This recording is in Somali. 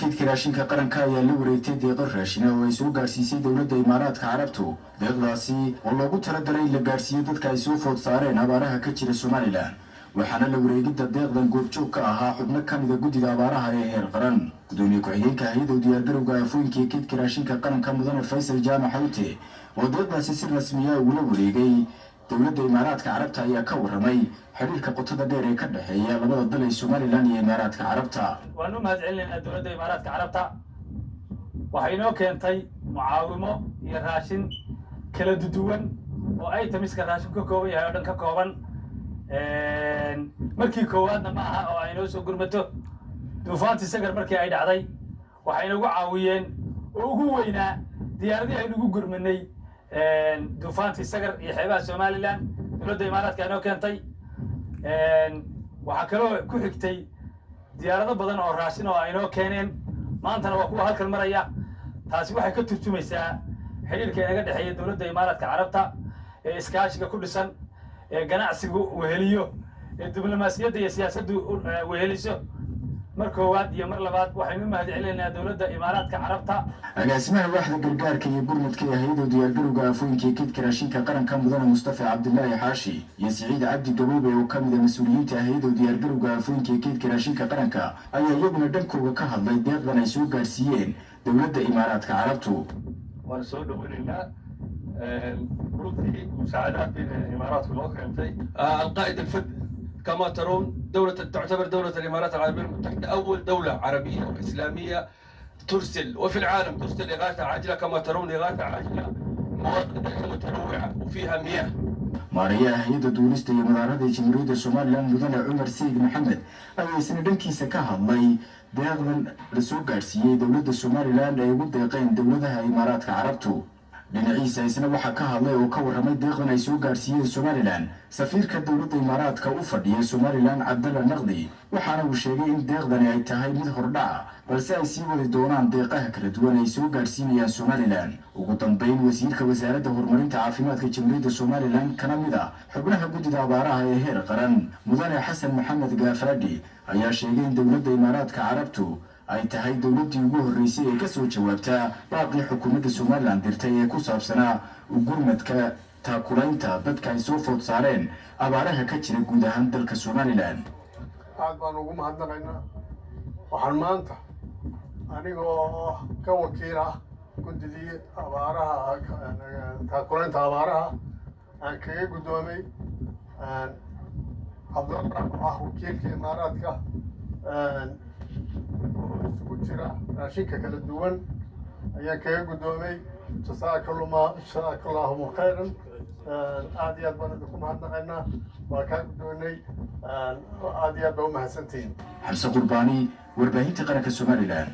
kaydka raashinka qaranka ayaa la wareegtay deeqo raashin oo ay soo gaarsiisay dowladda Imaaraadka Carabtu. Deeqdaasi oo loogu talagalay in la gaarsiiyo dadka ay soo food saareen abaaraha ka jira Soomaaliland. waxaana la wareegidda deeqdan goobjoog ka ahaa xubno ka mid ah guddida abaaraha ee heer qaran. gudoomiye ku-xigeenka hay'adda diyaargarowga afooyinka ee kaydka raashinka qaranka mudane Faysal Jaamac Xawte oo deeqdaasi si rasmi ah ula wareegay dowladda Imaaraadka Carabta ayaa ka warramay xiriirka qotada dheer ee ka dhaxeeya labada dal ee Soomaaliland iyo Imaaraadka Carabta. waanu mahadcelinaynaa dowladda Imaaraadka Carabta waxay noo keentay mucaawimo iyo raashin kala duwan oo ay tamiska raashin ka kooban yahay oo dhan ka kooban markii koowaadna ma aha oo ay noo soo gurmato duufaantii sagar markii ay dhacday waxay nagu caawiyeen oo ugu weynaa diyaaradii ay nagu gurmanay duufaantii sagar iyo xeebaha Soomaaliland dowladda Imaaraadka noo keentay waxa kaloo ku xigtay diyaarado badan oo raashin oo ay noo keeneen maantana waa kuwa halkan maraya. taasi waxay ka turjumaysaa xiriirka inaga dhaxeeya dowladda Imaaraadka Carabta ee iskaashiga ku dhisan ee ganacsigu weheliyo ee diblomaasiyadda iyo siyaasaddu weheliso. mar koowaad iyo mar labaad waxaynu mahadcelinaynaa dowladda Imaaraadka Carabta. agaasimaha waaxda gargaarka iyo gurmadka ee hay'adda diyaargarowga afooyinka ee kaydka raashinka qaranka mudane Mustafa Cabdullaahi Xaashi iyo Siciid Cabdi Gaboobe oo ka mid ah mas'uuliyiinta hay'adda diyaargarowga afooyinka ee kaydka raashinka qaranka ayaa iyaguna dhankooda ka hadlay deeqdan ay soo gaarsiiyeen dowladda Imaaraadka Carabtu. waan soo dhaweynaynaa runtii مساعدات الامارات في الوقت القائد الفد كما ترون تعتبر دولة الامارات العربية المتحدة اول دولة عربية واسلامية ترسل وفي العالم ترسل اغاثة عاجلة. كما ترون اغاثة عاجلة مواد متنوعة وفيها مياه. maarayaha hay'adda duulista iyo madaarada jamhuuriyadda Soomaaliland mudane Cumar Sayid Maxamed ayaa isna dhankiisa ka hadlay deeqdan la soo gaarsiiyay dowladda Soomaaliland ay ugu deeqeen dowladaha Imaaraadka Carabtu. dhinaciisa isna waxaa ka hadlay oo ka warramay deeqdan ay soo gaarsiiyeen Soomaaliland safiirka dowladda Imaaraadka u fadhiya Soomaaliland Cabdalla Naqdi waxaana uu sheegay in deeqdani ay tahay mid hordhac balse ay sii wadi doonaan deeqaha kala duwan ay soo gaarsiinayaan Soomaaliland. ugu dambeyn wasiirka wasaaradda horumarinta caafimaadka jamhuuriyadda Soomaaliland kana mid ah xubnaha guddida abaaraha ee heer qaran mudane Xasan Maxamed Gaafadhi ayaa sheegay in dowladda Imaaraadka Carabtu ay tahay dowladdii ugu horreysay ee ka soo jawaabta baaqii xukuumadda Soomaaliland dirtay ee ku saabsanaa gurmadka taakulaynta dadka ay soo food saareen abaaraha ka jira guud ahaan dalka Soomaaliland. aad baan ugu mahadnaqaynaa. waxaan maanta anigoo ka wakiil ah guddidii abaaraha taakulaynta abaaraha aan kaga guddoomay Cabdalla ah wakiilka Imaaraadka isugu jira raashinka kala duwan ayaan kaga guddoomay. jazaakallaahu khayran. aad iyo aad baan idinku mahadnaqaynaa. waa kaa guddoonay. aad iyo aad baa u mahadsantihiin. xamse qurbaani warbaahinta qaranka Soomaaliland.